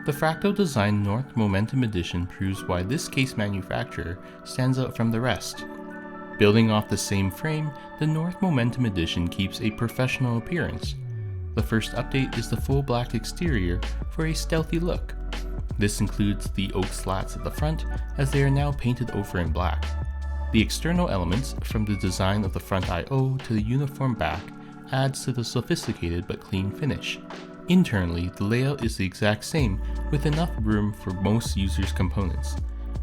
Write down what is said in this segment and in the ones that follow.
The Fractal Design North Momentum Edition proves why this case manufacturer stands out from the rest. Building off the same frame, the North Momentum Edition keeps a professional appearance. The first update is the full black exterior for a stealthy look. This includes the oak slats at the front, as they are now painted over in black. The external elements, from the design of the front I/O to the uniform back, adds to the sophisticated but clean finish. Internally, the layout is the exact same, with enough room for most users' components.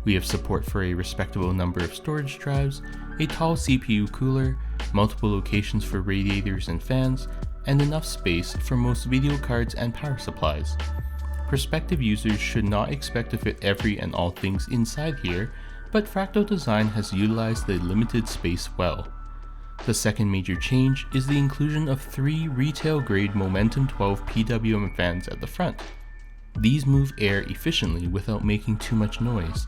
We have support for a respectable number of storage drives, a tall CPU cooler, multiple locations for radiators and fans, and enough space for most video cards and power supplies. Prospective users should not expect to fit every and all things inside here, but Fractal Design has utilized the limited space well. The second major change is the inclusion of 3 retail-grade Momentum 12 PWM fans at the front. These move air efficiently without making too much noise.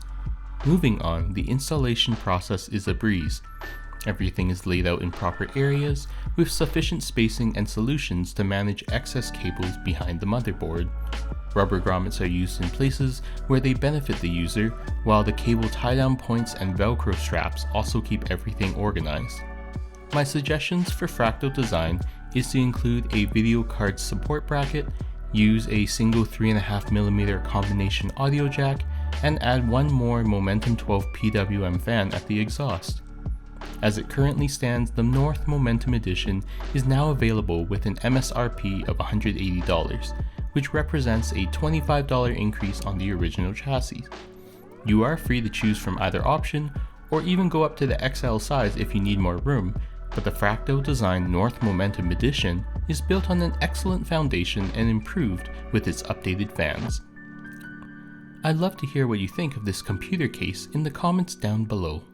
Moving on, the installation process is a breeze. Everything is laid out in proper areas, with sufficient spacing and solutions to manage excess cables behind the motherboard. Rubber grommets are used in places where they benefit the user, while the cable tie-down points and Velcro straps also keep everything organized. My suggestions for Fractal Design is to include a video card support bracket, use a single 3.5mm combination audio jack, and add one more Momentum 12 PWM fan at the exhaust. As it currently stands, the North Momentum Edition is now available with an MSRP of $180, which represents a $25 increase on the original chassis. You are free to choose from either option, or even go up to the XL size if you need more room, but the Fractal Design North Momentum Edition is built on an excellent foundation and improved with its updated fans. I'd love to hear what you think of this computer case in the comments down below.